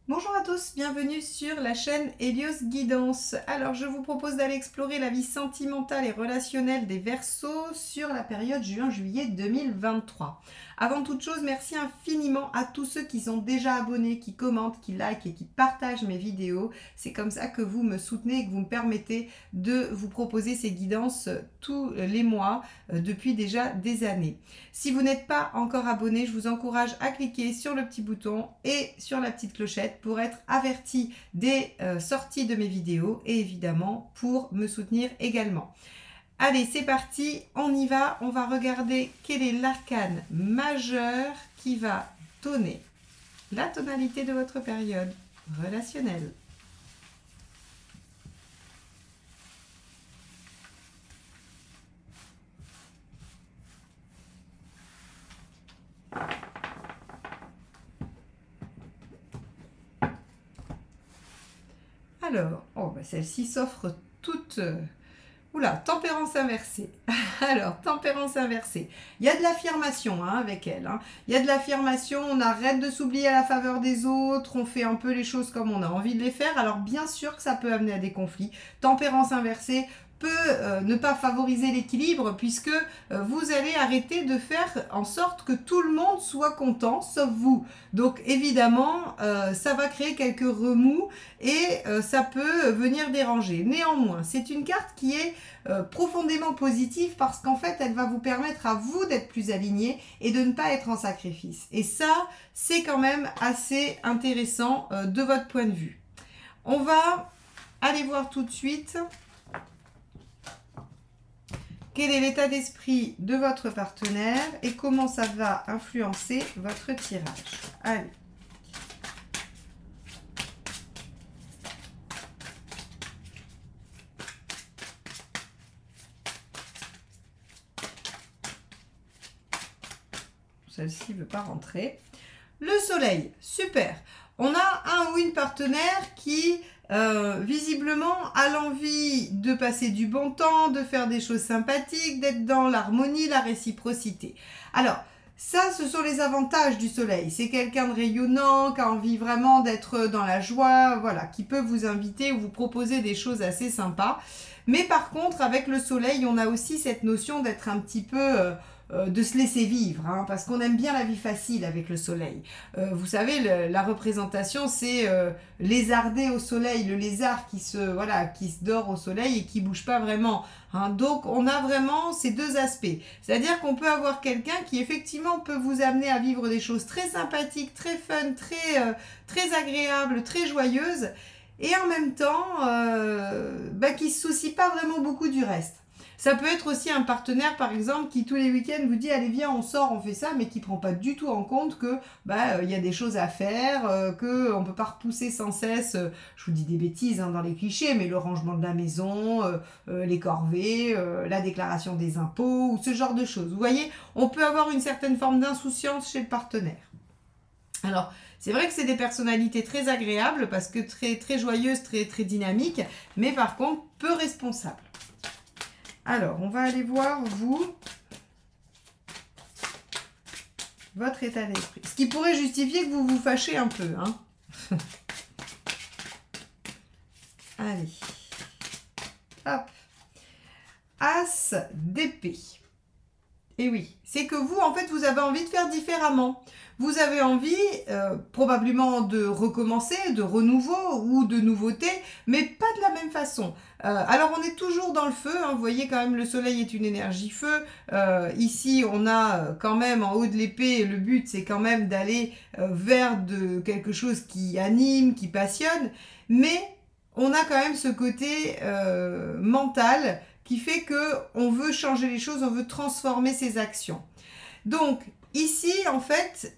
Bonjour à tous, bienvenue sur la chaîne Hélios Guidance. Alors je vous propose d'aller explorer la vie sentimentale et relationnelle des Verseaux sur la période juin-juillet 2023. Avant toute chose, merci infiniment à tous ceux qui sont déjà abonnés, qui commentent, qui likent et qui partagent mes vidéos. C'est comme ça que vous me soutenez et que vous me permettez de vous proposer ces guidances tous les mois depuis déjà des années. Si vous n'êtes pas encore abonné, je vous encourage à cliquer sur le petit bouton et sur la petite clochette pour être averti des sorties de mes vidéos et évidemment pour me soutenir également. Allez, c'est parti, on y va. On va regarder quel est l'arcane majeur qui va donner la tonalité de votre période relationnelle. Alors, oh, bah celle-ci s'offre toute... Oula, tempérance inversée. Alors, tempérance inversée. Il y a de l'affirmation avec elle. Il y a de l'affirmation, on arrête de s'oublier à la faveur des autres, on fait un peu les choses comme on a envie de les faire. Alors, bien sûr que ça peut amener à des conflits. Tempérance inversée peut ne pas favoriser l'équilibre puisque vous allez arrêter de faire en sorte que tout le monde soit content sauf vous. Donc évidemment ça va créer quelques remous et ça peut venir déranger. Néanmoins, c'est une carte qui est profondément positive parce qu'en fait elle va vous permettre à vous d'être plus aligné et de ne pas être en sacrifice. Et ça, c'est quand même assez intéressant de votre point de vue. On va aller voir tout de suite quel est l'état d'esprit de votre partenaire et comment ça va influencer votre tirage. Allez. Celle-ci ne veut pas rentrer. Le soleil, super. On a un ou une partenaire qui visiblement a l'envie de passer du bon temps, de faire des choses sympathiques, d'être dans l'harmonie, la réciprocité. Alors, ça, ce sont les avantages du soleil. C'est quelqu'un de rayonnant, qui a envie vraiment d'être dans la joie, voilà, qui peut vous inviter ou vous proposer des choses assez sympas. Mais par contre, avec le soleil, on a aussi cette notion d'être un petit peu... de se laisser vivre, parce qu'on aime bien la vie facile avec le soleil. Vous savez, la représentation, c'est lézarder au soleil, le lézard qui se dort au soleil et qui bouge pas vraiment. Donc, on a vraiment ces deux aspects. C'est-à-dire qu'on peut avoir quelqu'un qui, effectivement, peut vous amener à vivre des choses très sympathiques, très fun, très agréables, très joyeuses, et en même temps, qui ne se soucie pas vraiment beaucoup du reste. Ça peut être aussi un partenaire, par exemple, qui tous les week-ends vous dit « Allez, viens, on sort, on fait ça », mais qui ne prend pas du tout en compte que y a des choses à faire, qu'on ne peut pas repousser sans cesse, je vous dis des bêtises dans les clichés, mais le rangement de la maison, les corvées, la déclaration des impôts, ou ce genre de choses. Vous voyez, on peut avoir une certaine forme d'insouciance chez le partenaire. Alors, c'est vrai que c'est des personnalités très agréables, parce que très joyeuses, très dynamiques, mais par contre, peu responsables. Alors, on va aller voir, vous, votre état d'esprit. Ce qui pourrait justifier que vous vous fâchez un peu. Allez. Hop. As d'épée. Et oui, c'est que vous, en fait, vous avez envie de faire différemment. Vous avez envie probablement de recommencer, de renouveau ou de nouveauté, mais pas de la même façon. Alors, on est toujours dans le feu. Vous voyez quand même, le soleil est une énergie feu. Ici, on a quand même en haut de l'épée, le but, c'est quand même d'aller vers quelque chose qui anime, qui passionne. Mais on a quand même ce côté mental qui fait qu'on veut changer les choses, on veut transformer ses actions. Donc, ici, en fait,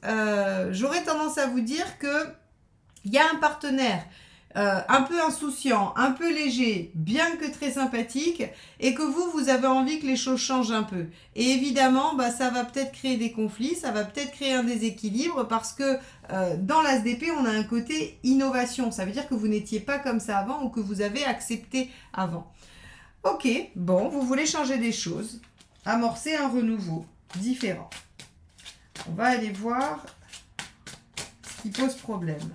j'aurais tendance à vous dire qu'il y a un partenaire un peu insouciant, un peu léger, bien que très sympathique, et que vous avez envie que les choses changent un peu. Et évidemment, ça va peut-être créer des conflits, ça va peut-être créer un déséquilibre, parce que dans l'as d'épée, on a un côté innovation. Ça veut dire que vous n'étiez pas comme ça avant, ou que vous avez accepté avant. Ok, bon, vous voulez changer des choses, amorcer un renouveau différent. On va aller voir ce qui pose problème.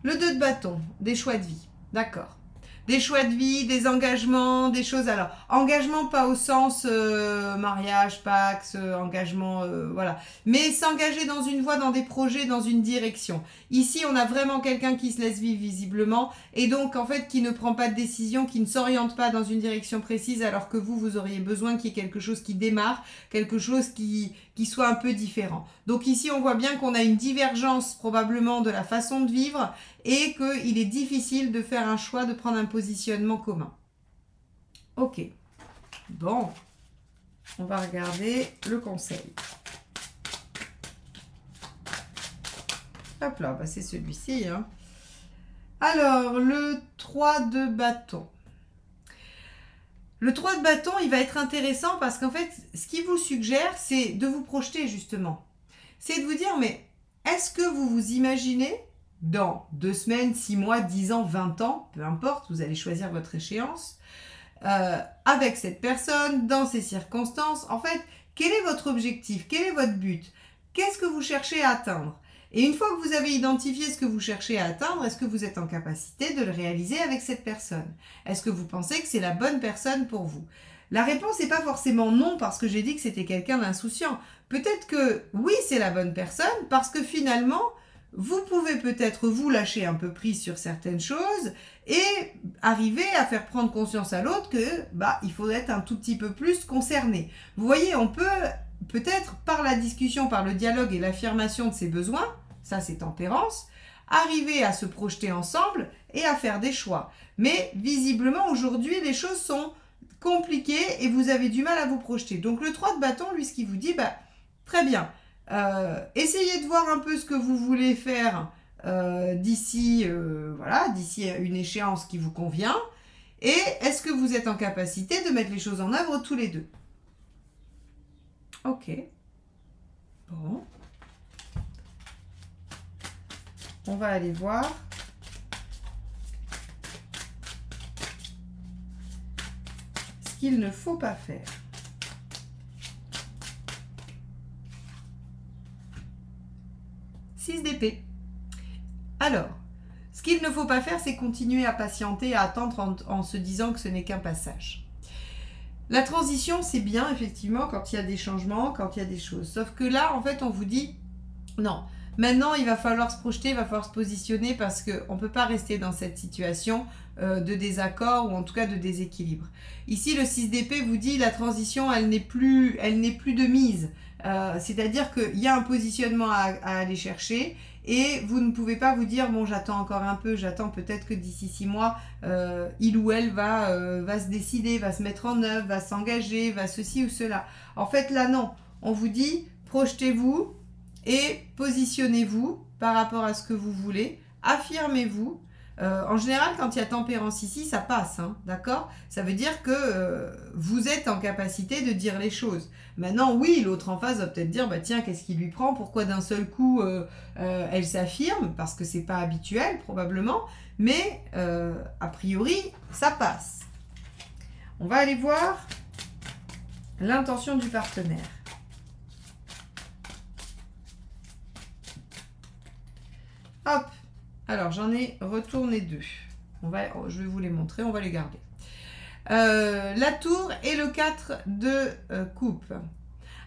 Le 2 de bâton, des choix de vie. D'accord. Des choix de vie, des engagements, des choses. Alors, engagement pas au sens mariage, pax, engagement, voilà. Mais s'engager dans une voie, dans des projets, dans une direction. Ici, on a vraiment quelqu'un qui se laisse vivre visiblement et donc, en fait, qui ne prend pas de décision, qui ne s'oriente pas dans une direction précise alors que vous auriez besoin qu'il y ait quelque chose qui démarre, quelque chose qui soit un peu différent. Donc ici, on voit bien qu'on a une divergence probablement de la façon de vivre et qu'il est difficile de faire un choix, de prendre un positionnement commun. Ok. Bon. On va regarder le conseil. Hop là, bah c'est celui-ci. Hein. Alors, le 3 de bâton. Le 3 de bâton, il va être intéressant parce qu'en fait, ce qu'il vous suggère, c'est de vous projeter justement. C'est de vous dire, mais est-ce que vous vous imaginez dans 2 semaines, 6 mois, 10 ans, 20 ans, peu importe, vous allez choisir votre échéance, avec cette personne, dans ces circonstances. En fait, quel est votre objectif? Quel est votre but? Qu'est-ce que vous cherchez à atteindre? Et une fois que vous avez identifié ce que vous cherchez à atteindre, est-ce que vous êtes en capacité de le réaliser avec cette personne? Est-ce que vous pensez que c'est la bonne personne pour vous? La réponse n'est pas forcément non parce que j'ai dit que c'était quelqu'un d'insouciant. Peut-être que oui, c'est la bonne personne parce que finalement, vous pouvez peut-être vous lâcher un peu prise sur certaines choses et arriver à faire prendre conscience à l'autre que il faut être un tout petit peu plus concerné. Vous voyez, on peut peut-être par la discussion, par le dialogue et l'affirmation de ses besoins, ça c'est tempérance, arriver à se projeter ensemble et à faire des choix. Mais visiblement aujourd'hui les choses sont compliquées et vous avez du mal à vous projeter. Donc le 3 de bâton, lui, ce qu'il vous dit, très bien, essayez de voir un peu ce que vous voulez faire d'ici d'ici une échéance qui vous convient et est-ce que vous êtes en capacité de mettre les choses en œuvre tous les deux? Ok. Bon. On va aller voir ce qu'il ne faut pas faire. Six d'épée. Alors, ce qu'il ne faut pas faire, c'est continuer à patienter, à attendre en se disant que ce n'est qu'un passage. La transition, c'est bien, effectivement, quand il y a des changements, quand il y a des choses. Sauf que là, en fait, on vous dit, non, maintenant, il va falloir se projeter, il va falloir se positionner parce qu'on ne peut pas rester dans cette situation de désaccord ou en tout cas de déséquilibre. Ici, le 6 d'épée vous dit, la transition, elle n'est plus de mise. C'est-à-dire qu'il y a un positionnement à aller chercher et vous ne pouvez pas vous dire, bon, j'attends encore un peu, j'attends peut-être que d'ici 6 mois, il ou elle va se décider, va se mettre en œuvre, va s'engager, va ceci ou cela. En fait, là, non. On vous dit, projetez-vous et positionnez-vous par rapport à ce que vous voulez, affirmez-vous. En général, quand il y a tempérance ici, ça passe, hein, d'accord? Ça veut dire que vous êtes en capacité de dire les choses. Maintenant, oui, l'autre en face va peut-être dire, tiens, qu'est-ce qui lui prend? Pourquoi d'un seul coup, elle s'affirme? Parce que c'est pas habituel, probablement. Mais, a priori, ça passe. On va aller voir l'intention du partenaire. Hop! Alors, j'en ai retourné 2. Je vais vous les montrer, on va les garder. La tour et le 4 de coupe.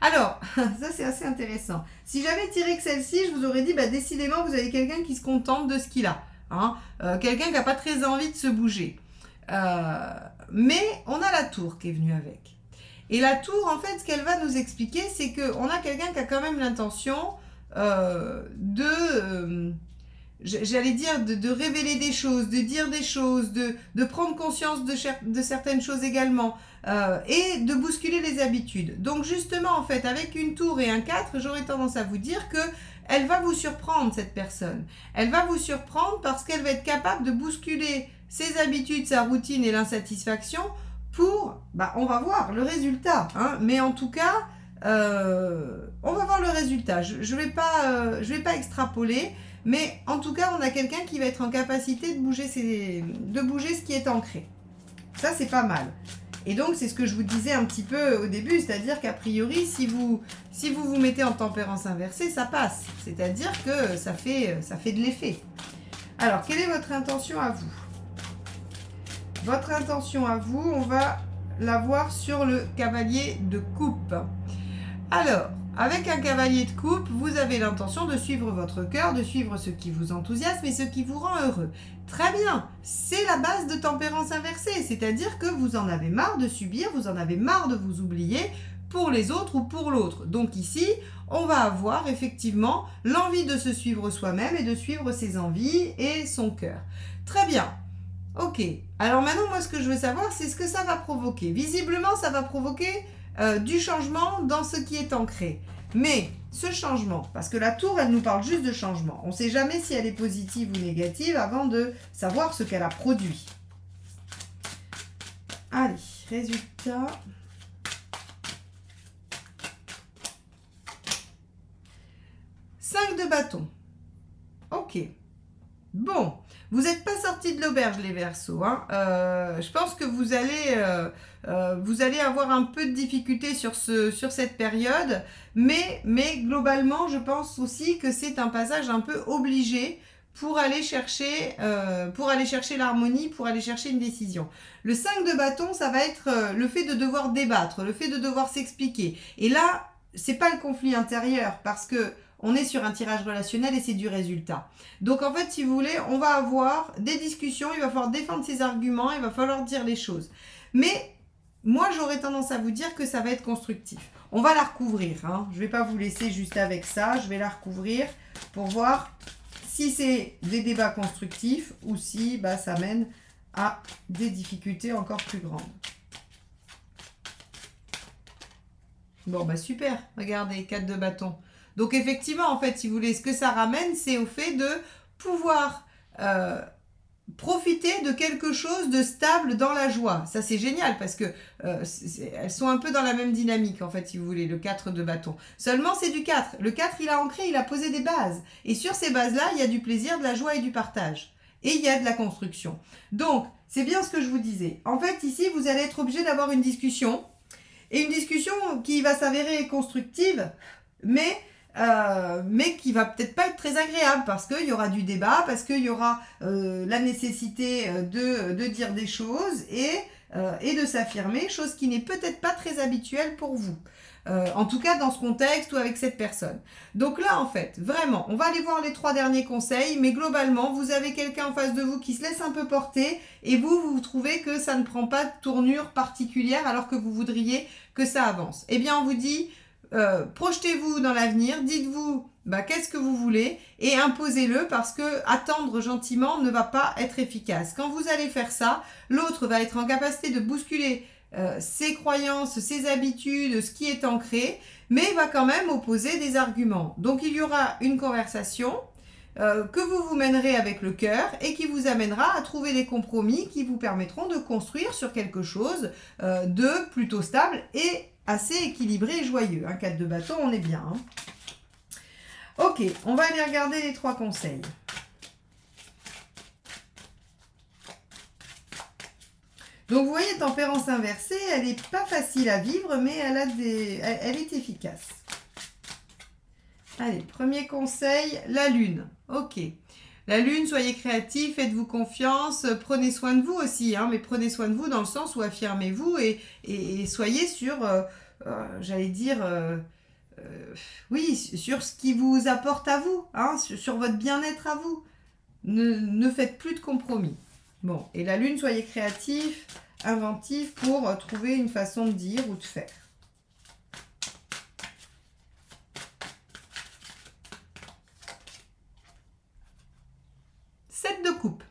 Alors, ça c'est assez intéressant. Si j'avais tiré que celle-ci, je vous aurais dit, décidément, vous avez quelqu'un qui se contente de ce qu'il a. Hein, quelqu'un qui n'a pas très envie de se bouger. Mais on a la tour qui est venue avec. Et la tour, en fait, ce qu'elle va nous expliquer, c'est qu'on a quelqu'un qui a quand même l'intention j'allais dire, de révéler des choses, de dire des choses, de prendre conscience de certaines choses également, et de bousculer les habitudes. Donc justement, en fait, avec une tour et un 4, j'aurais tendance à vous dire que elle va vous surprendre, cette personne. Elle va vous surprendre parce qu'elle va être capable de bousculer ses habitudes, sa routine et l'insatisfaction pour, on va voir le résultat, hein, mais en tout cas, on va voir le résultat. Je vais pas extrapoler, mais en tout cas, on a quelqu'un qui va être en capacité de bouger ce qui est ancré. Ça, c'est pas mal. Et donc, c'est ce que je vous disais un petit peu au début, c'est-à-dire qu'a priori, si vous vous mettez en tempérance inversée, ça passe. C'est-à-dire que ça fait de l'effet. Alors, quelle est votre intention à vous? Votre intention à vous, on va la voir sur le cavalier de coupe. Alors, avec un cavalier de coupe, vous avez l'intention de suivre votre cœur, de suivre ce qui vous enthousiasme et ce qui vous rend heureux. Très bien, c'est la base de tempérance inversée, c'est-à-dire que vous en avez marre de subir, vous en avez marre de vous oublier pour les autres ou pour l'autre. Donc ici, on va avoir effectivement l'envie de se suivre soi-même et de suivre ses envies et son cœur. Très bien. Ok, alors maintenant, moi, ce que je veux savoir, c'est ce que ça va provoquer. Visiblement, ça va provoquer du changement dans ce qui est ancré. Mais ce changement, parce que la tour, elle nous parle juste de changement. On ne sait jamais si elle est positive ou négative avant de savoir ce qu'elle a produit. Allez, résultat. Cinq de bâton. Ok. Bon, vous n'êtes pas sortis de l'auberge, les Verseaux. Hein. Je pense que vous allez avoir un peu de difficulté sur cette période, mais globalement, je pense aussi que c'est un passage un peu obligé pour aller chercher l'harmonie, pour aller chercher une décision. Le 5 de bâton, ça va être le fait de devoir débattre, le fait de devoir s'expliquer. Et là, c'est pas le conflit intérieur, parce que on est sur un tirage relationnel et c'est du résultat. Donc en fait, si vous voulez, on va avoir des discussions, il va falloir défendre ses arguments, il va falloir dire les choses. Mais moi, j'aurais tendance à vous dire que ça va être constructif. On va la recouvrir. Hein. Je ne vais pas vous laisser juste avec ça, je vais la recouvrir pour voir si c'est des débats constructifs ou si ça mène à des difficultés encore plus grandes. Bon, super, regardez, 4 de bâton. Donc effectivement, en fait, si vous voulez, ce que ça ramène, c'est au fait de pouvoir profiter de quelque chose de stable dans la joie. Ça, c'est génial parce que elles sont un peu dans la même dynamique, en fait, si vous voulez, le 4 de bâton. Seulement, c'est du 4. Le 4, il a ancré, il a posé des bases. Et sur ces bases-là, il y a du plaisir, de la joie et du partage. Et il y a de la construction. Donc, c'est bien ce que je vous disais. En fait, ici, vous allez être obligé d'avoir une discussion. Et une discussion qui va s'avérer constructive, mais qui va peut-être pas être très agréable parce qu'il y aura du débat, parce qu'il y aura la nécessité de dire des choses et de s'affirmer, chose qui n'est peut-être pas très habituelle pour vous. En tout cas dans ce contexte ou avec cette personne. Donc là, en fait, vraiment, on va aller voir les 3 derniers conseils, mais globalement, vous avez quelqu'un en face de vous qui se laisse un peu porter et vous trouvez que ça ne prend pas de tournure particulière alors que vous voudriez que ça avance. Eh bien, on vous dit... projetez-vous dans l'avenir, dites-vous qu'est-ce que vous voulez et imposez-le parce que attendre gentiment ne va pas être efficace. Quand vous allez faire ça, l'autre va être en capacité de bousculer ses croyances, ses habitudes, ce qui est ancré, mais il va quand même opposer des arguments. Donc il y aura une conversation que vous mènerez avec le cœur et qui vous amènera à trouver des compromis qui vous permettront de construire sur quelque chose de plutôt stable et assez équilibré et joyeux. 4 de bâton, on est bien. Hein. Ok, on va aller regarder les 3 conseils. Donc vous voyez, tempérance inversée, elle n'est pas facile à vivre, mais elle est efficace. Allez, premier conseil, la lune. Ok. La lune, soyez créatifs, faites-vous confiance, prenez soin de vous aussi, hein, mais prenez soin de vous dans le sens où affirmez-vous et soyez sur, j'allais dire, oui, sur ce qui vous apporte à vous, hein, sur votre bien-être à vous. Ne faites plus de compromis. Bon, et la lune, soyez créatifs, inventifs pour trouver une façon de dire ou de faire. De coupe.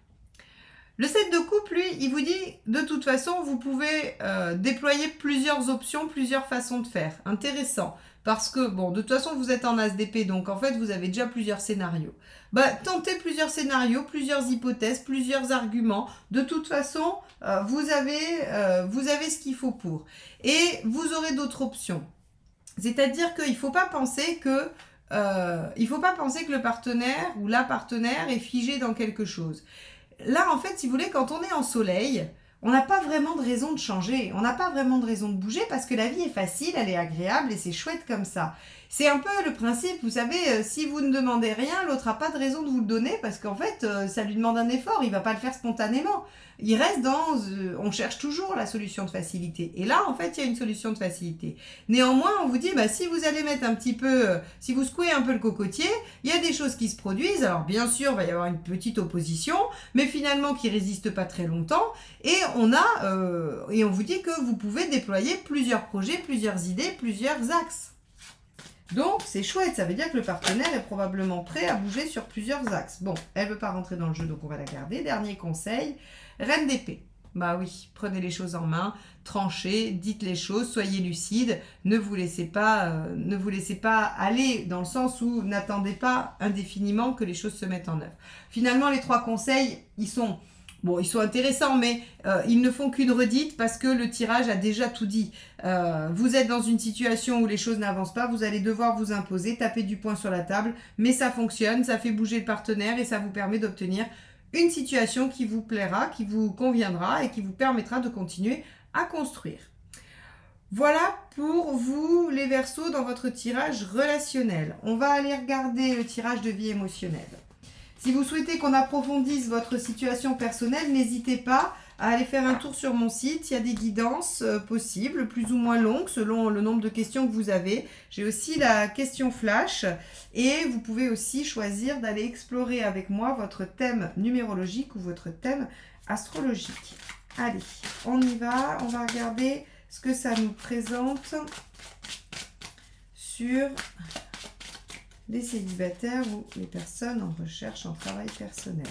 Le 7 de coupe, lui, il vous dit, de toute façon, vous pouvez déployer plusieurs options, plusieurs façons de faire. Intéressant. Parce que, bon, de toute façon, vous êtes en as d'épée, donc en fait, vous avez déjà plusieurs scénarios. Tentez plusieurs scénarios, plusieurs hypothèses, plusieurs arguments. De toute façon, vous avez ce qu'il faut pour. Et vous aurez d'autres options. C'est-à-dire qu'il ne faut pas penser que le partenaire ou la partenaire est figé dans quelque chose. Là, en fait, si vous voulez, quand on est en soleil, on n'a pas vraiment de raison de changer, on n'a pas vraiment de raison de bouger parce que la vie est facile, elle est agréable et c'est chouette comme ça. C'est un peu le principe, vous savez, si vous ne demandez rien, l'autre n'a pas de raison de vous le donner parce qu'en fait, ça lui demande un effort, il ne va pas le faire spontanément. Il reste dans... on cherche toujours la solution de facilité. Et là, en fait, il y a une solution de facilité. Néanmoins, on vous dit, bah, si vous allez mettre un petit peu... si vous secouez un peu le cocotier, il y a des choses qui se produisent. Alors, bien sûr, il va y avoir une petite opposition, mais finalement qui ne résiste pas très longtemps. Et on vous dit que vous pouvez déployer plusieurs projets, plusieurs idées, plusieurs axes. Donc, c'est chouette, ça veut dire que le partenaire est probablement prêt à bouger sur plusieurs axes. Bon, elle ne veut pas rentrer dans le jeu, donc on va la garder. Dernier conseil, reine d'épée. Bah oui, prenez les choses en main, tranchez, dites les choses, soyez lucide, ne vous laissez pas aller dans le sens où n'attendez pas indéfiniment que les choses se mettent en œuvre. Finalement, les 3 conseils, ils sont intéressants, mais ils ne font qu'une redite parce que le tirage a déjà tout dit. Vous êtes dans une situation où les choses n'avancent pas, vous allez devoir vous imposer, taper du poing sur la table, mais ça fonctionne, ça fait bouger le partenaire et ça vous permet d'obtenir une situation qui vous plaira, qui vous conviendra et qui vous permettra de continuer à construire. Voilà pour vous les Verseaux dans votre tirage relationnel. On va aller regarder le tirage de vie émotionnelle. Si vous souhaitez qu'on approfondisse votre situation personnelle, n'hésitez pas à aller faire un tour sur mon site. Il y a des guidances possibles, plus ou moins longues, selon le nombre de questions que vous avez. J'ai aussi la question flash et vous pouvez aussi choisir d'aller explorer avec moi votre thème numérologique ou votre thème astrologique. Allez, on y va. On va regarder ce que ça nous présente sur... les célibataires ou les personnes en recherche en travail personnel.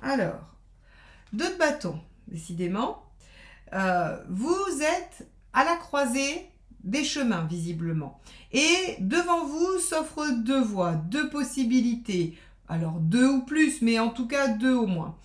Alors, 2 de bâton, décidément. Vous êtes à la croisée des chemins, visiblement. Et devant vous s'offrent 2 voies, 2 possibilités. Alors, 2 ou plus, mais en tout cas 2 au moins.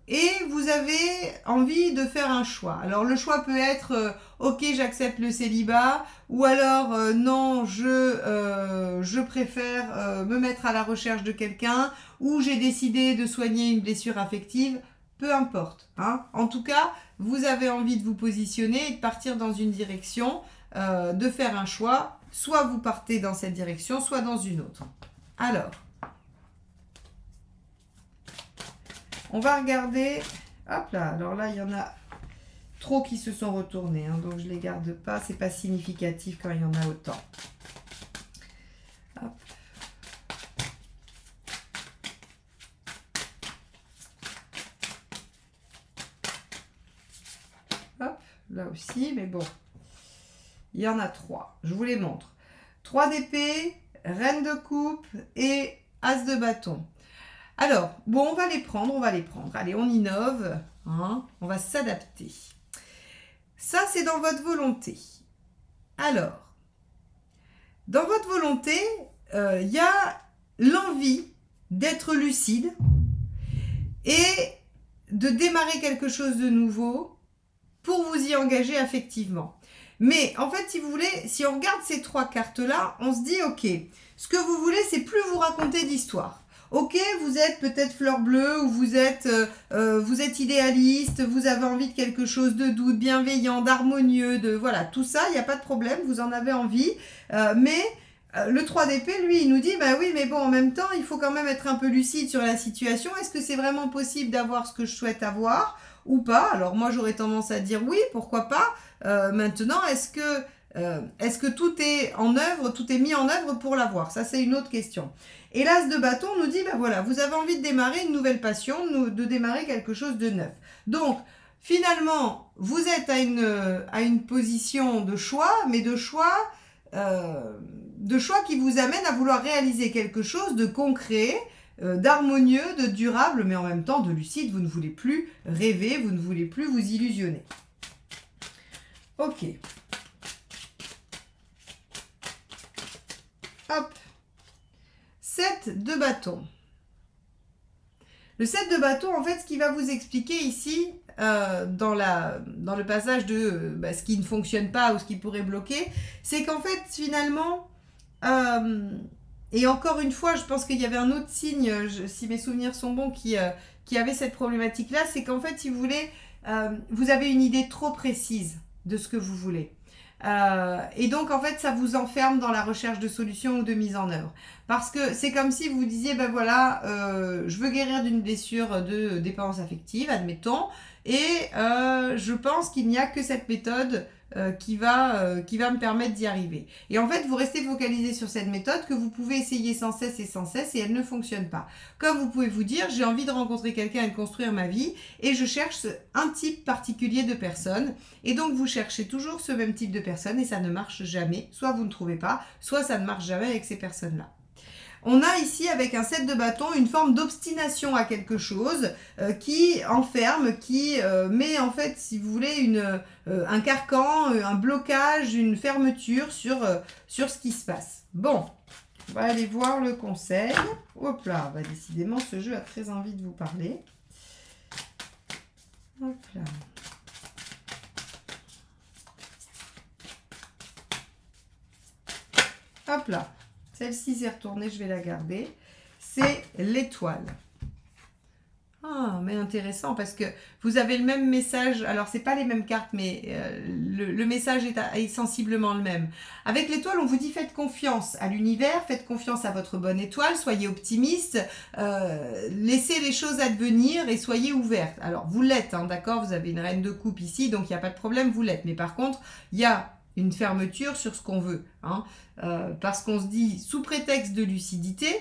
Et vous avez envie de faire un choix. Alors le choix peut être ok, j'accepte le célibat, ou alors non, je préfère me mettre à la recherche de quelqu'un, ou j'ai décidé de soigner une blessure affective, peu importe. Hein. En tout cas, vous avez envie de vous positionner et de partir dans une direction, de faire un choix. Soit vous partez dans cette direction, soit dans une autre. Alors, on va regarder, hop là, alors là, il y en a trop qui se sont retournés, hein, donc je ne les garde pas, c'est pas significatif quand il y en a autant. Hop. Hop, là aussi, mais bon, il y en a 3, je vous les montre. 3 d'épée, reine de coupe et as de bâton. Alors, bon, on va les prendre. Allez, on innove, hein, on va s'adapter. Ça, c'est dans votre volonté. Alors, dans votre volonté, il y a l'envie d'être lucide et de démarrer quelque chose de nouveau pour vous y engager affectivement. Mais en fait, si vous voulez, si on regarde ces 3 cartes-là, on se dit, ok, ce que vous voulez, c'est plus vous raconter d'histoire. Ok, vous êtes peut-être fleur bleue ou vous êtes idéaliste, vous avez envie de quelque chose de doux, de bienveillant, d'harmonieux, de voilà, tout ça, il n'y a pas de problème, vous en avez envie. Mais le 3 d'épée, lui, il nous dit, bah oui, mais bon, en même temps, il faut quand même être un peu lucide sur la situation. Est-ce que c'est vraiment possible d'avoir ce que je souhaite avoir ou pas? Alors moi, j'aurais tendance à dire oui, pourquoi pas. Maintenant, est-ce que tout est en œuvre, tout est mis en œuvre pour l'avoir? Ça, c'est une autre question. Et l'as de bâton nous dit, ben voilà, vous avez envie de démarrer une nouvelle passion, de démarrer quelque chose de neuf. Donc, finalement, vous êtes à une position de choix, mais de choix qui vous amène à vouloir réaliser quelque chose de concret, d'harmonieux, de durable, mais en même temps de lucide. Vous ne voulez plus rêver, vous ne voulez plus vous illusionner. Ok. Hop. 7 de bâton. Le 7 de bâton, en fait, ce qui va vous expliquer ici, dans le passage de ce qui ne fonctionne pas ou ce qui pourrait bloquer, c'est qu'en fait, finalement, et encore une fois, je pense qu'il y avait un autre signe, si mes souvenirs sont bons, qui avait cette problématique-là, c'est qu'en fait, si vous voulez, vous avez une idée trop précise de ce que vous voulez. Et donc, en fait, ça vous enferme dans la recherche de solutions ou de mise en œuvre. Parce que c'est comme si vous disiez, ben voilà, je veux guérir d'une blessure de dépendance affective, admettons, et je pense qu'il n'y a que cette méthode qui va me permettre d'y arriver. Et en fait, vous restez focalisé sur cette méthode que vous pouvez essayer sans cesse et elle ne fonctionne pas. Comme vous pouvez vous dire, j'ai envie de rencontrer quelqu'un et de construire ma vie et je cherche un type particulier de personne. Et donc, vous cherchez toujours ce même type de personne et ça ne marche jamais. Soit vous ne trouvez pas, soit ça ne marche jamais avec ces personnes-là. On a ici, avec un 7 de bâton, une forme d'obstination à quelque chose qui enferme, qui met en fait, si vous voulez, un carcan, un blocage, une fermeture sur ce qui se passe. Bon, on va aller voir le conseil. Hop là, bah, décidément, ce jeu a très envie de vous parler. Hop là. Hop là. Celle-ci s'est retournée, je vais la garder. C'est l'étoile. Ah, mais intéressant parce que vous avez le même message. Alors, c'est pas les mêmes cartes, mais le message est sensiblement le même. Avec l'étoile, on vous dit faites confiance à l'univers, faites confiance à votre bonne étoile, soyez optimiste, laissez les choses advenir et soyez ouverte. Alors, vous l'êtes, hein, d'accord? Vous avez une reine de coupe ici, donc il n'y a pas de problème, vous l'êtes. Mais par contre, il y a une fermeture sur ce qu'on veut, hein, parce qu'on se dit sous prétexte de lucidité,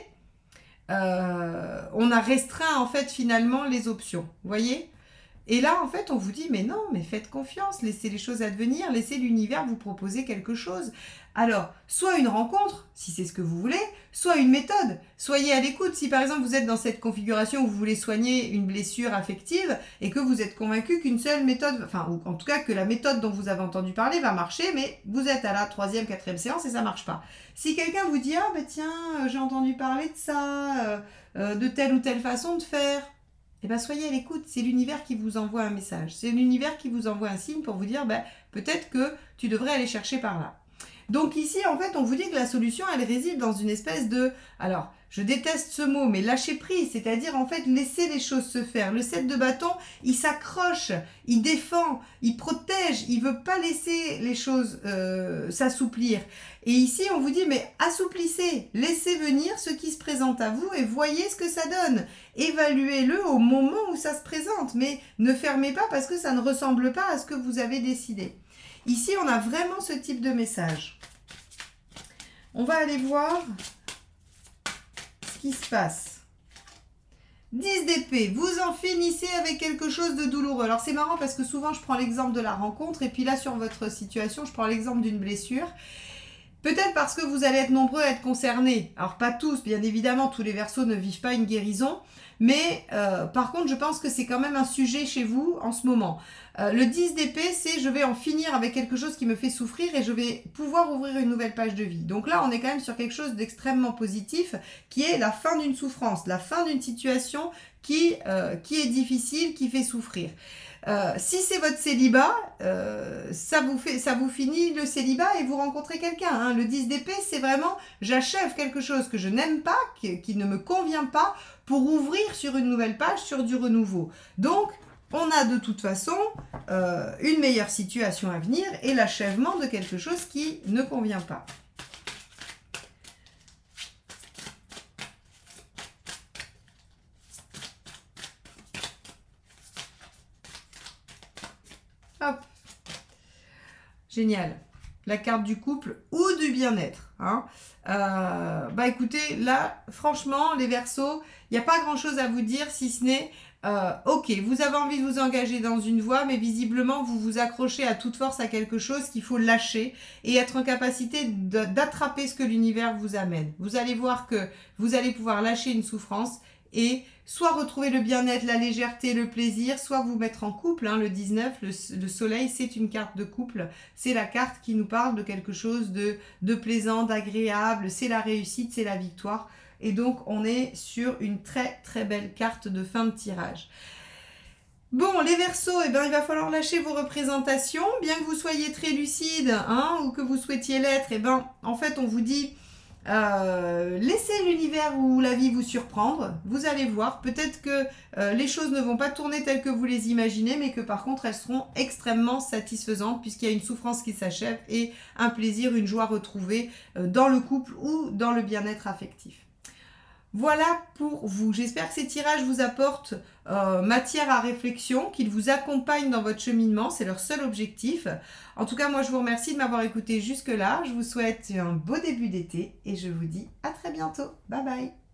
on a restreint en fait finalement les options, vous voyez? Et là en fait on vous dit mais non, mais faites confiance, laissez les choses advenir, laissez l'univers vous proposer quelque chose. Alors, soit une rencontre, si c'est ce que vous voulez, soit une méthode. Soyez à l'écoute. Si par exemple vous êtes dans cette configuration où vous voulez soigner une blessure affective et que vous êtes convaincu qu'une seule méthode, enfin, ou en tout cas que la méthode dont vous avez entendu parler va marcher, mais vous êtes à la 3e, 4e séance et ça marche pas. Si quelqu'un vous dit, ah ben tiens, j'ai entendu parler de ça, de telle ou telle façon de faire, eh ben soyez à l'écoute. C'est l'univers qui vous envoie un message. C'est l'univers qui vous envoie un signe pour vous dire, ben, peut-être que tu devrais aller chercher par là. Donc ici, en fait, on vous dit que la solution, elle réside dans une espèce de... Alors, je déteste ce mot, mais lâcher prise, c'est-à-dire, en fait, laisser les choses se faire. Le 7 de bâton, il s'accroche, il défend, il protège, il veut pas laisser les choses s'assouplir. Et ici, on vous dit, mais assouplissez, laissez venir ce qui se présente à vous et voyez ce que ça donne. Évaluez-le au moment où ça se présente, mais ne fermez pas parce que ça ne ressemble pas à ce que vous avez décidé. Ici, on a vraiment ce type de message. On va aller voir ce qui se passe. 10 d'épée, vous en finissez avec quelque chose de douloureux. Alors, c'est marrant parce que souvent, je prends l'exemple de la rencontre et puis là, sur votre situation, je prends l'exemple d'une blessure. Peut-être parce que vous allez être nombreux à être concernés. Alors, pas tous, bien évidemment, tous les Verseaux ne vivent pas une guérison. Mais par contre, je pense que c'est quand même un sujet chez vous en ce moment. Le 10 d'épée, c'est je vais en finir avec quelque chose qui me fait souffrir et je vais pouvoir ouvrir une nouvelle page de vie. Donc là, on est quand même sur quelque chose d'extrêmement positif qui est la fin d'une souffrance, la fin d'une situation qui est difficile, qui fait souffrir. Si c'est votre célibat, ça vous finit le célibat et vous rencontrez quelqu'un. Hein. Le 10 d'épée, c'est vraiment j'achève quelque chose que je n'aime pas, qui ne me convient pas, pour ouvrir sur une nouvelle page, sur du renouveau. Donc, on a de toute façon une meilleure situation à venir et l'achèvement de quelque chose qui ne convient pas. Hop. Génial. La carte du couple ou du bien-être. Hein. Bah écoutez, là, franchement, les Verseaux, il n'y a pas grand-chose à vous dire si ce n'est ok, vous avez envie de vous engager dans une voie, mais visiblement, vous vous accrochez à toute force à quelque chose qu'il faut lâcher et être en capacité d'attraper ce que l'univers vous amène. Vous allez voir que vous allez pouvoir lâcher une souffrance et soit retrouver le bien-être, la légèreté, le plaisir, soit vous mettre en couple. Hein, le 19, le soleil, c'est une carte de couple. C'est la carte qui nous parle de quelque chose de plaisant, d'agréable. C'est la réussite, c'est la victoire. Et donc, on est sur une très très belle carte de fin de tirage. Bon, les Verseaux, eh ben, il va falloir lâcher vos représentations. Bien que vous soyez très lucide, hein, ou que vous souhaitiez l'être, eh ben, en fait, on vous dit... Laissez l'univers ou la vie vous surprendre. Vous allez voir, peut-être que les choses ne vont pas tourner telles que vous les imaginez, mais que par contre elles seront extrêmement satisfaisantes puisqu'il y a une souffrance qui s'achève et un plaisir, une joie retrouvée dans le couple ou dans le bien-être affectif. Voilà pour vous. J'espère que ces tirages vous apportent matière à réflexion, qu'ils vous accompagnent dans votre cheminement. C'est leur seul objectif. En tout cas, moi, je vous remercie de m'avoir écouté jusque-là. Je vous souhaite un beau début d'été et je vous dis à très bientôt. Bye bye.